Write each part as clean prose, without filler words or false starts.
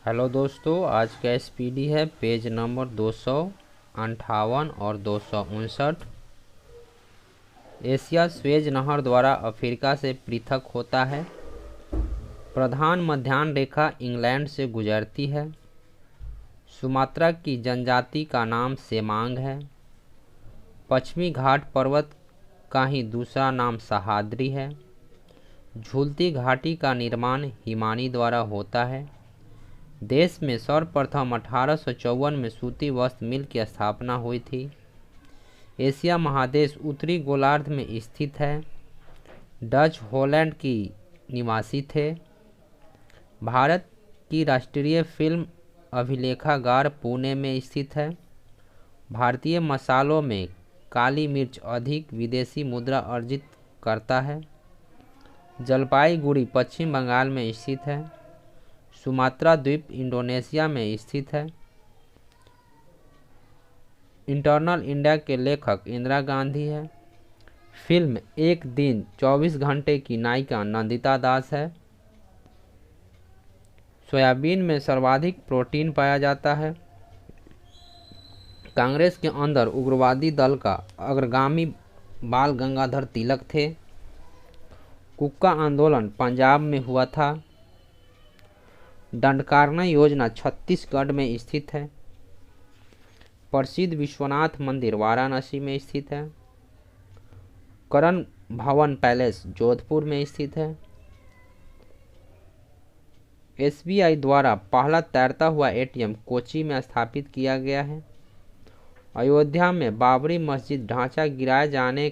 Hello दोस्तों, आज का एसपीडी है पेज नंबर 258 और 259। एशिया स्वेज नहर द्वारा अफ्रीका से पृथक होता है। प्रधान मध्याह्न रेखा इंग्लैंड से गुजरती है। सुमात्रा की जनजाति का नाम सेमांग है। पश्चिमी घाट पर्वत का ही दूसरा नाम सहाद्री है। झूलती घाटी का निर्माण हिमानी द्वारा होता है। देश में सर्वप्रथम 1854 में सूती वस्त्र मिल की स्थापना हुई थी। एशिया महादेश उत्तरी गोलार्ध में स्थित है। डच हॉलैंड की निवासी थे। भारत की राष्ट्रीय फिल्म अभिलेखागार पुणे में स्थित है। भारतीय मसालों में काली मिर्च अधिक विदेशी मुद्रा अर्जित करता है। जलपाईगुड़ी पश्चिम बंगाल में स्थित है। सुमात्रा द्वीप इंडोनेशिया में स्थित है। इंटरनल इंडिया के लेखक इंदिरा गांधी है। फिल्म एक दिन 24 घंटे की नायिका नंदिता दास है। सोयाबीन में सर्वाधिक प्रोटीन पाया जाता है। कांग्रेस के अंदर उग्रवादी दल का अग्रगामी बाल गंगाधर तिलक थे। कुक्का आंदोलन पंजाब में हुआ था। दंडकारण्य योजना छत्तीसगढ़ में स्थित है। प्रसिद्ध विश्वनाथ मंदिर वाराणसी में स्थित है। करण भवन पैलेस जोधपुर में स्थित है। एसबीआई द्वारा पहला तैरता हुआ एटीएम कोच्चि में स्थापित किया गया है। अयोध्या में बाबरी मस्जिद ढांचा गिराए जाने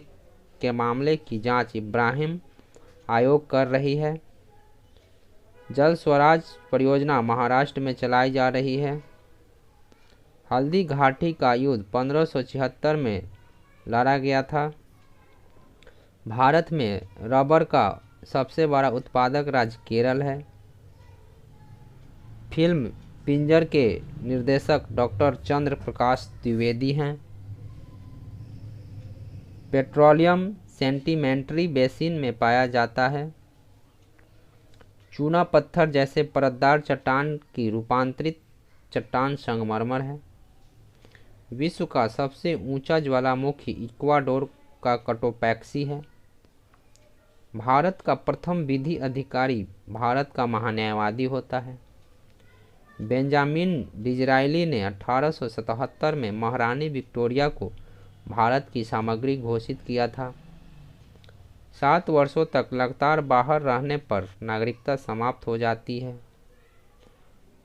के मामले की जांच इब्राहिम आयोग कर रही है। जल स्वराज परियोजना महाराष्ट्र में चलाई जा रही है। हल्दी घाटी का युद्ध 1576 में लड़ा गया था। भारत में रबर का सबसे बड़ा उत्पादक राज्य केरल है। फिल्म पिंजर के निर्देशक डॉक्टर चंद्र प्रकाश द्विवेदी हैं। पेट्रोलियम सेडिमेंट्री बेसिन में पाया जाता है। चूना पत्थर जैसे परतदार चट्टान की रूपांतरित चट्टान संगमरमर है। विश्व का सबसे ऊंचा ज्वालामुखी इक्वाडोर का कोटोपैक्सी है। भारत का प्रथम विधि अधिकारी भारत का महान्यायवादी होता है। बेंजामिन डिज़रायली ने 1877 में महारानी विक्टोरिया को भारत की सामग्री घोषित किया था। 7 वर्षों तक लगातार बाहर रहने पर नागरिकता समाप्त हो जाती है।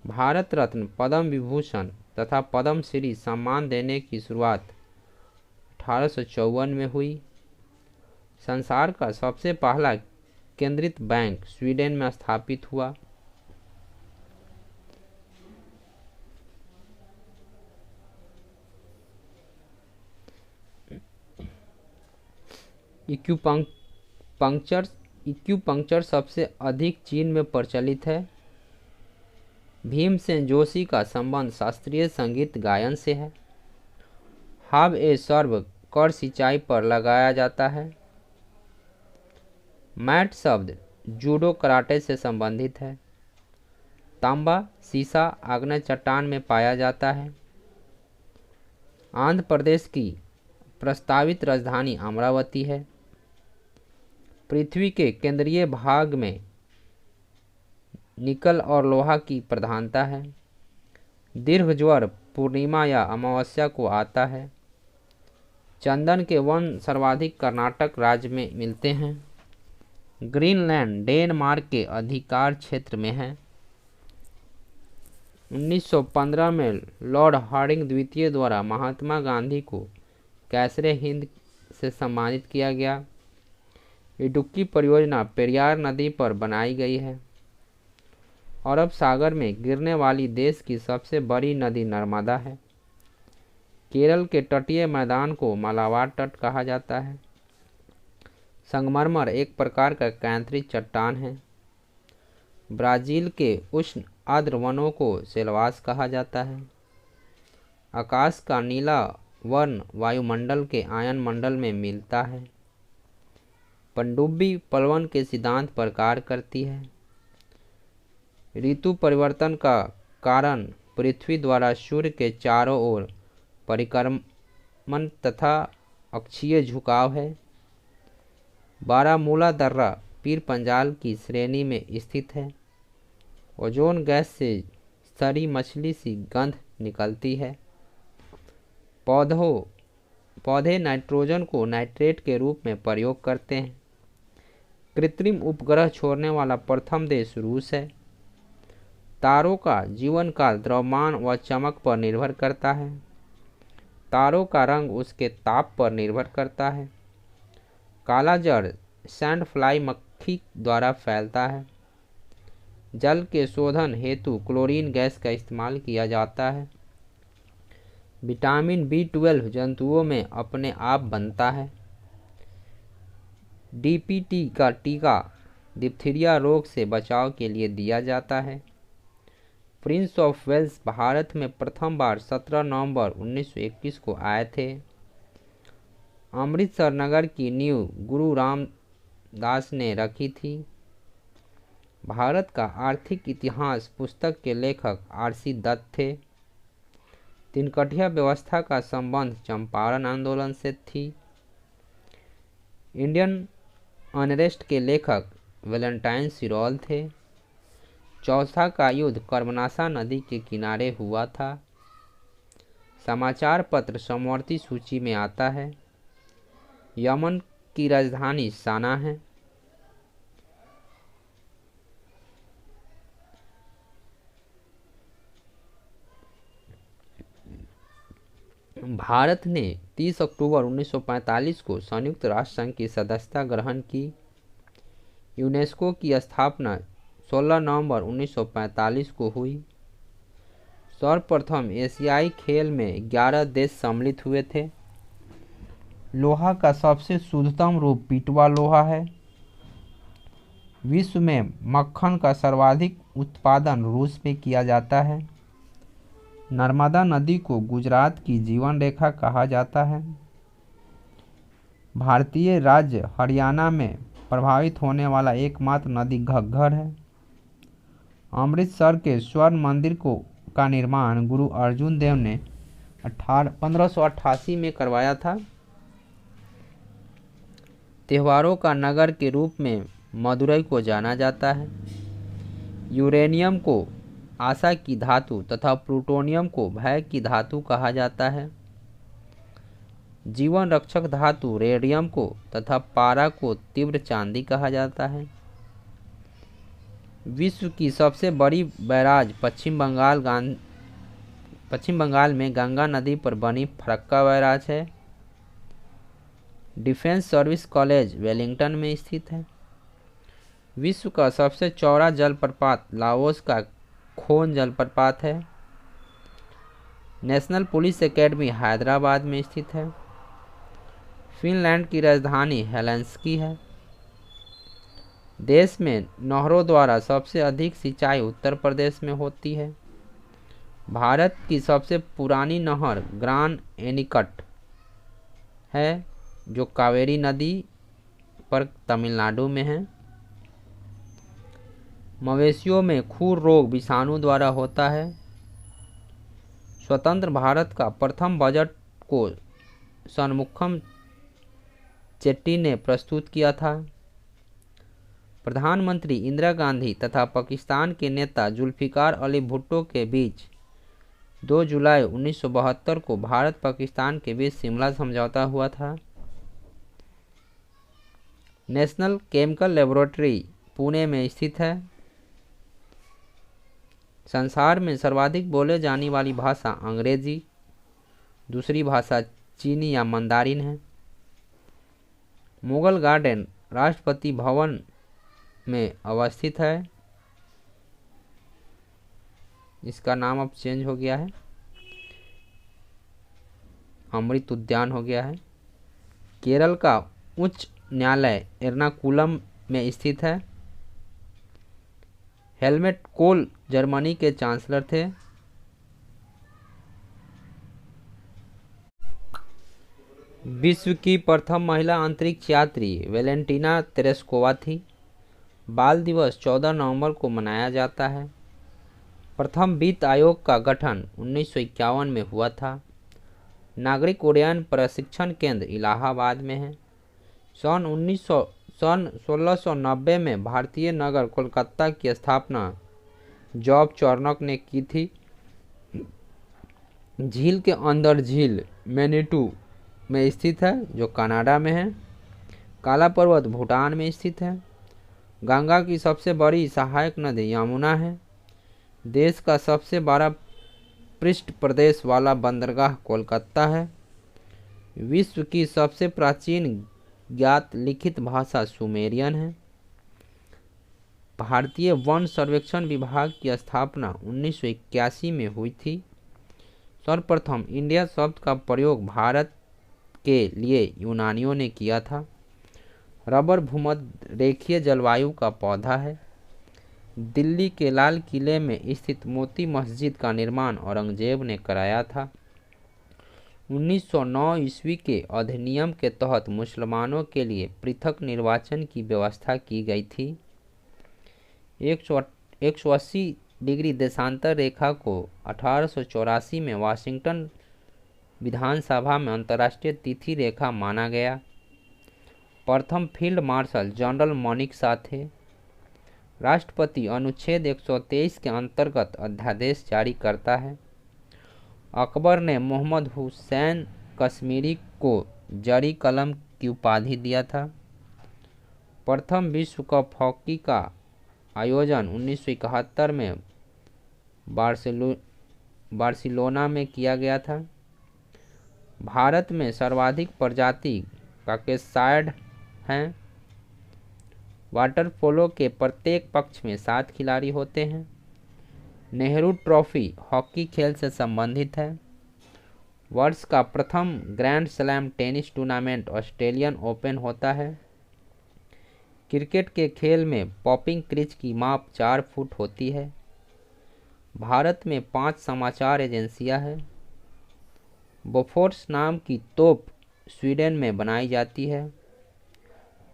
भारत रत्न, पद्म विभूषण तथा पद्मश्री सम्मान देने की शुरुआत 1854 में हुई। संसार का सबसे पहला केंद्रित बैंक स्वीडन में स्थापित हुआ। इक्यूपंक्चर सबसे अधिक चीन में प्रचलित है। भीमसेन जोशी का संबंध शास्त्रीय संगीत गायन से है। हाव ए सर्व कर सिंचाई पर लगाया जाता है। मैट शब्द जूडो कराटे से संबंधित है। तांबा सीसा आग्नेय चट्टान में पाया जाता है। आंध्र प्रदेश की प्रस्तावित राजधानी अमरावती है। पृथ्वी के केंद्रीय भाग में निकल और लोहा की प्रधानता है। दीर्घ ज्वर पूर्णिमा या अमावस्या को आता है। चंदन के वन सर्वाधिक कर्नाटक राज्य में मिलते हैं। ग्रीनलैंड डेनमार्क के अधिकार क्षेत्र में है। 1915 में लॉर्ड हार्डिंग द्वितीय द्वारा महात्मा गांधी को कैसरे हिंद से सम्मानित किया गया। इडुक्की परियोजना पेरियार नदी पर बनाई गई है। अरब सागर में गिरने वाली देश की सबसे बड़ी नदी नर्मदा है। केरल के तटीय मैदान को मालाबार तट कहा जाता है। संगमरमर एक प्रकार का कैंथरी चट्टान है। ब्राज़ील के उष्ण आर्द्र वनों को सेलवास कहा जाता है। आकाश का नीला वर्ण वायुमंडल के आयन मंडल में मिलता है। पनडुब्बी प्लवन के सिद्धांत पर कार्य करती है। ऋतु परिवर्तन का कारण पृथ्वी द्वारा सूर्य के चारों ओर परिक्रमण तथा अक्षीय झुकाव है। बारामूला दर्रा पीर पंजाल की श्रेणी में स्थित है। ओजोन गैस से सड़ी मछली सी गंध निकलती है। पौधे नाइट्रोजन को नाइट्रेट के रूप में प्रयोग करते हैं। कृत्रिम उपग्रह छोड़ने वाला प्रथम देश रूस है। तारों का जीवन काल द्रव्यमान व चमक पर निर्भर करता है। तारों का रंग उसके ताप पर निर्भर करता है। काला जड़ सैंड फ्लाई मक्खी द्वारा फैलता है। जल के शोधन हेतु क्लोरीन गैस का इस्तेमाल किया जाता है। विटामिन B12 जंतुओं में अपने आप बनता है। DPT का टीका डिप्थीरिया रोग से बचाव के लिए दिया जाता है। प्रिंस ऑफ वेल्स भारत में प्रथम बार 17 नवंबर 1921 को आए थे। अमृतसर नगर की नींव गुरु रामदास ने रखी थी। भारत का आर्थिक इतिहास पुस्तक के लेखक RC दत्त थे। तिनकठिया व्यवस्था का संबंध चंपारण आंदोलन से थी। इंडियन अनरेस्ट के लेखक वैलेंटाइन सिरोल थे। चौसा का युद्ध कर्मनाशा नदी के किनारे हुआ था। समाचार पत्र समवर्ती सूची में आता है। यमन की राजधानी साना है। भारत ने 30 अक्टूबर 1945 को संयुक्त राष्ट्र संघ की सदस्यता ग्रहण की। यूनेस्को की स्थापना 16 नवंबर 1945 को हुई। सर्वप्रथम एशियाई खेल में 11 देश सम्मिलित हुए थे। लोहा का सबसे शुद्धतम रूप पिटवा लोहा है। विश्व में मक्खन का सर्वाधिक उत्पादन रूस में किया जाता है। नर्मदा नदी को गुजरात की जीवन रेखा कहा जाता है। भारतीय राज्य हरियाणा में प्रभावित होने वाला एकमात्र नदी घग्गर है। अमृतसर के स्वर्ण मंदिर का निर्माण गुरु अर्जुन देव ने 1588 में करवाया था। त्योहारों का नगर के रूप में मदुरई को जाना जाता है। यूरेनियम को आशा की धातु तथा प्लूटोनियम को भय की धातु कहा जाता है। जीवन रक्षक धातु रेडियम को तथा पारा को तीव्र चांदी कहा जाता है। विश्व की सबसे बड़ी बैराज पश्चिम बंगाल में गंगा नदी पर बनी फरक्का बैराज है। डिफेंस सर्विस कॉलेज वेलिंगटन में स्थित है। विश्व का सबसे चौड़ा जलप्रपात लाओस का खोन जलप्रपात है। नेशनल पुलिस एकेडमी हैदराबाद में स्थित है। फिनलैंड की राजधानी हेलेंसिकी है। देश में नहरों द्वारा सबसे अधिक सिंचाई उत्तर प्रदेश में होती है। भारत की सबसे पुरानी नहर ग्रांड एनीकट है जो कावेरी नदी पर तमिलनाडु में है। मवेशियों में खुर रोग विषाणु द्वारा होता है। स्वतंत्र भारत का प्रथम बजट को षणमुखम चेट्टी ने प्रस्तुत किया था। प्रधानमंत्री इंदिरा गांधी तथा पाकिस्तान के नेता जुल्फिकार अली भुट्टो के बीच 2 जुलाई 1972 को भारत पाकिस्तान के बीच शिमला समझौता हुआ था। नेशनल केमिकल लेबोरेटरी पुणे में स्थित है। संसार में सर्वाधिक बोले जाने वाली भाषा अंग्रेजी, दूसरी भाषा चीनी या मंदारिन है। मुगल गार्डन राष्ट्रपति भवन में अवस्थित है। इसका नाम अब चेंज हो गया है, अमृत उद्यान हो गया है। केरल का उच्च न्यायालय एर्नाकुलम में स्थित है। हेलमेट कोल जर्मनी के चांसलर थे। विश्व की प्रथम महिला अंतरिक्ष यात्री वेलेंटिना तेरेस्कोवा थी। बाल दिवस 14 नवंबर को मनाया जाता है। प्रथम वित्त आयोग का गठन 1951 में हुआ था। नागरिक उड्डयन प्रशिक्षण केंद्र इलाहाबाद में है। सन 1690 में भारतीय नगर कोलकाता की स्थापना जॉब चार्नक ने की थी। झील के अंदर झील मैनीटू में स्थित है जो कनाडा में है। काला पर्वत भूटान में स्थित है। गंगा की सबसे बड़ी सहायक नदी यमुना है। देश का सबसे बड़ा पृष्ठ प्रदेश वाला बंदरगाह कोलकाता है। विश्व की सबसे प्राचीन ज्ञात लिखित भाषा सुमेरियन है। भारतीय वन सर्वेक्षण विभाग की स्थापना 1981 में हुई थी। सर्वप्रथम इंडिया शब्द का प्रयोग भारत के लिए यूनानियों ने किया था। रबर भूमध्य रेखीय जलवायु का पौधा है। दिल्ली के लाल किले में स्थित मोती मस्जिद का निर्माण औरंगजेब ने कराया था। 1909 ईस्वी के अधिनियम के तहत मुसलमानों के लिए पृथक निर्वाचन की व्यवस्था की गई थी। 180 डिग्री देशांतर रेखा को 1884 में वाशिंगटन विधानसभा में अंतर्राष्ट्रीय तिथि रेखा माना गया। प्रथम field marshal general Manik Shaw थे। राष्ट्रपति अनुच्छेद 123 के अंतर्गत अध्यादेश जारी करता है। अकबर ने मोहम्मद हुसैन कश्मीरी को जरी कलम की उपाधि दिया था। प्रथम विश्व कप हॉकी का आयोजन 1971 में बार्सिलोना में किया गया था। भारत में सर्वाधिक प्रजाति काकेसाइड हैं। वाटर पोलो के प्रत्येक पक्ष में 7 खिलाड़ी होते हैं। नेहरू ट्रॉफी हॉकी खेल से संबंधित है। वर्ष का प्रथम grand slam tennis tournament Australian open होता है। क्रिकेट के खेल में पॉपिंग क्रीज की माप 4 फुट होती है। भारत में 5 समाचार एजेंसियां हैं। बोफोर्स नाम की तोप स्वीडन में बनाई जाती है।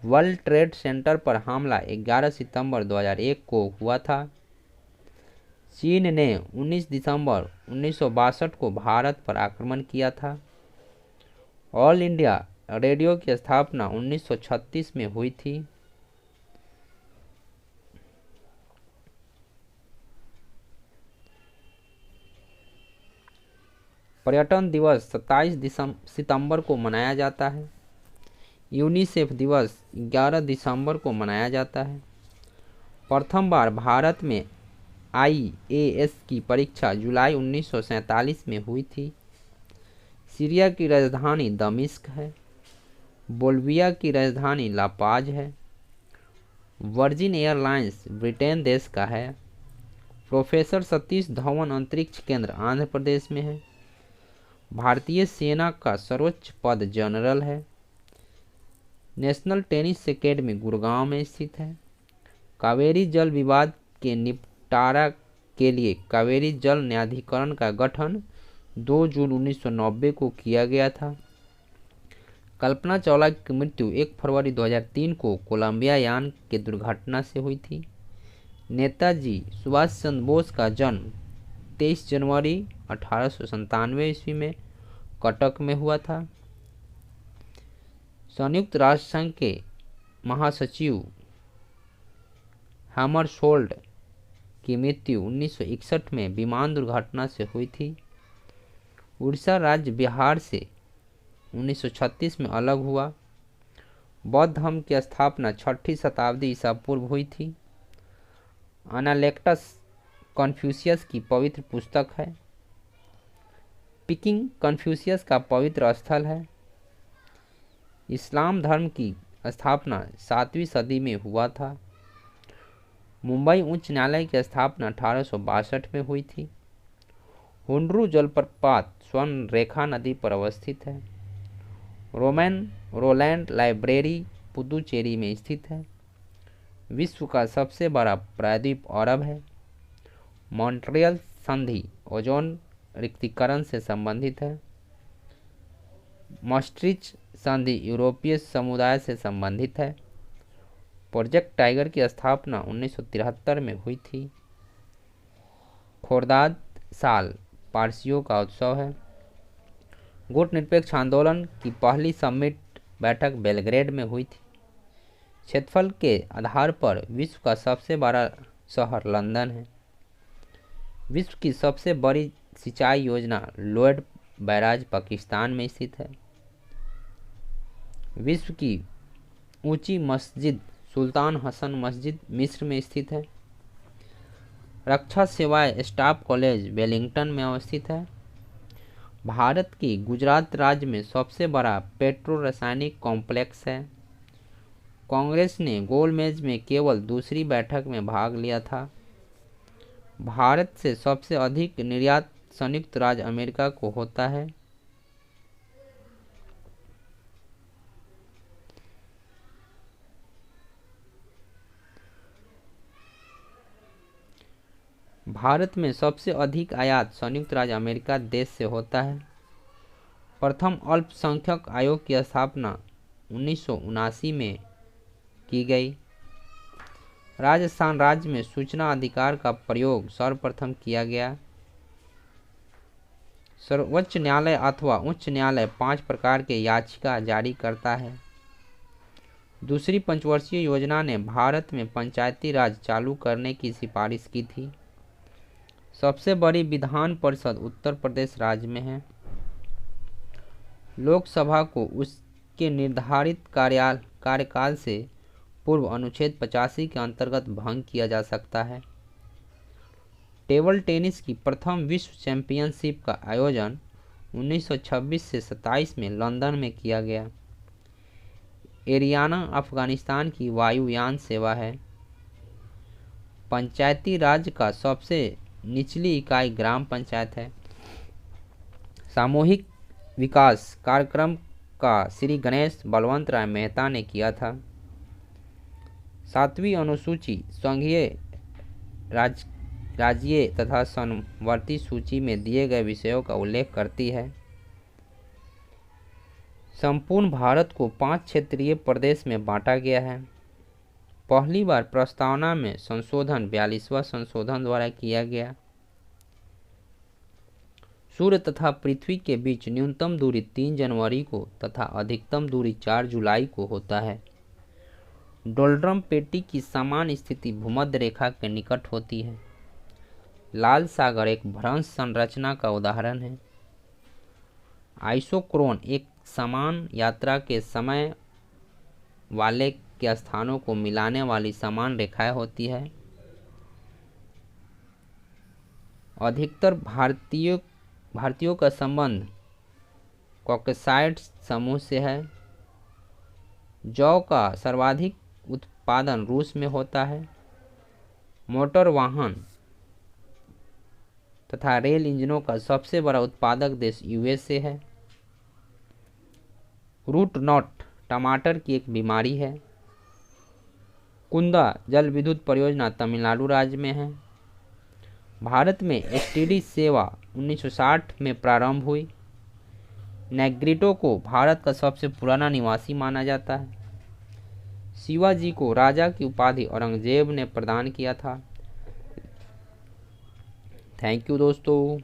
वर्ल्ड ट्रेड सेंटर पर हमला 11 सितंबर 2001 को हुआ था। चीन ने 19 दिसंबर 1962 को भारत पर आक्रमण किया था। ऑल इंडिया रेडियो की स्थापना 1936 में हुई थी। पर्यटन दिवस 27 सितंबर को मनाया जाता है। यूनिसेफ दिवस 11 दिसंबर को मनाया जाता है। प्रथम बार भारत में IAS की परीक्षा जुलाई 1947 में हुई थी। सीरिया की राजधानी दमिश्क है। बोल्विया की राजधानी लापाज है। वर्जिन एयरलाइंस ब्रिटेन देश का है। प्रोफेसर सतीश धवन अंतरिक्ष केंद्र आंध्र प्रदेश में है। भारतीय सेना का सर्वोच्च पद जनरल है। नेशनल टेनिस एकेडमी गुड़गांव में स्थित है। कावेरी जल विवाद के निपटारा के लिए कावेरी जल न्यायाधिकरण का गठन 2 जून 1990 को किया गया था। कल्पना चावला की मृत्यु 1 फरवरी 2003 को कोलंबिया यान के दुर्घटना से हुई थी। नेताजी सुभाष चंद्र बोस का जन्म 23 जनवरी 1897 ईस्वी में कटक में हुआ था। संयुक्त राष्ट्र संघ के महासचिव हैमरशोल्ड की मृत्यु 1961 में विमान दुर्घटना से हुई थी। उड़ीसा राज्य बिहार से 1936 में अलग हुआ। बौद्ध धर्म की स्थापना 6ठी शताब्दी ईसा पूर्व हुई थी। एनालेक्टस कन्फ्यूशियस की पवित्र पुस्तक है। पिकिंग कन्फ्यूशियस का पवित्र स्थल है। इस्लाम धर्म की स्थापना 7वीं सदी में हुआ था। मुंबई उच्च न्यायालय की स्थापना 1862 में हुई थी। हुंड्रू जलप्रपात स्वर्ण रेखा नदी पर अवस्थित है। रोलैंड लाइब्रेरी पुदुचेरी में स्थित है। विश्व का सबसे बड़ा प्रायद्वीप अरब है। मॉन्ट्रियल संधि ओजोन रिक्तीकरण से संबंधित है। maastricht संधि यूरोपीय समुदाय से संबंधित है। प्रोजेक्ट टाइगर की स्थापना 1973 में हुई थी। खोरदाद साल पारसियों का उत्सव है। गुट निरपेक्ष आंदोलन की पहली समिट बैठक बेलग्रेड में हुई थी। क्षेत्रफल के आधार पर विश्व का सबसे बड़ा शहर लंदन है। विश्व की सबसे बड़ी सिंचाई योजना लोएड बैराज पाकिस्तान में स्थित है। विश्व की ऊंची मस्जिद सुल्तान हसन मस्जिद मिस्र में स्थित है। रक्षा सेवाएं स्टाफ कॉलेज वेलिंगटन में अवस्थित है। भारत की गुजरात राज्य में सबसे बड़ा पेट्रो रासायनिक कॉम्प्लेक्स है। कांग्रेस ने गोलमेज में केवल दूसरी बैठक में भाग लिया था। भारत से सबसे अधिक निर्यात संयुक्त राज्य अमेरिका को होता है। भारत में सबसे अधिक आयात संयुक्त राज्य अमेरिका देश से होता है। प्रथम अल्पसंख्यक आयोग की स्थापना 1979 में की गई। राजस्थान राज्य में सूचना अधिकार का प्रयोग सर्वप्रथम किया गया। सर्वोच्च न्यायालय अथवा उच्च न्यायालय 5 प्रकार के याचिका जारी करता है। दूसरी पंचवर्षीय योजना ने भारत में पंचायती राज चालू करने की सिफारिश की थी। सबसे बड़ी विधान परिषद उत्तर प्रदेश राज्य में है। लोकसभा को उसके निर्धारित कार्यकाल से पूर्व अनुच्छेद 85 के अंतर्गत भंग किया जा सकता है। टेबल टेनिस की प्रथम विश्व चैंपियनशिप का आयोजन 1926 से 27 में लंदन में किया गया। एरियाना अफगानिस्तान की वायुयान सेवा है। पंचायती राज का सबसे निचली इकाई ग्राम पंचायत है। सामूहिक विकास कार्यक्रम का श्री गणेश बलवंत राय मेहता ने किया था। 7वीं अनुसूची संघीय राज्यीय तथा समवर्ती सूची में दिए गए विषयों का उल्लेख करती है। संपूर्ण भारत को 5 क्षेत्रीय प्रदेश में बांटा गया है। पहली बार प्रस्तावना में संशोधन 42वां संशोधन द्वारा किया गया। सूर्य तथा पृथ्वी के बीच न्यूनतम दूरी 3 जनवरी को तथा अधिकतम दूरी 4 जुलाई को होता है। डोल्ड्रम पेटी की समान स्थिति भूमध्य रेखा के निकट होती है। लाल सागर एक भ्रंश संरचना का उदाहरण है। आइसोक्रोन एक समान यात्रा के समय वाले के स्थानों को मिलाने वाली समान रेखाएं होती है। अधिकतर भारतीयों का संबंध कॉकेसाइड समूह से है। जौ का सर्वाधिक उत्पादन रूस में होता है। मोटर वाहन तथा रेल इंजनों का सबसे बड़ा उत्पादक देश यूएसए है। रूट नॉट टमाटर की एक बीमारी है। कुंदा जल विद्युत परियोजना तमिलनाडु राज्य में है। भारत में एसटीडी सेवा 1960 में प्रारंभ हुई। नेग्रिटो को भारत का सबसे पुराना निवासी माना जाता है। शिवाजी को राजा की उपाधि औरंगजेब ने प्रदान किया था। थैंक यू दोस्तों।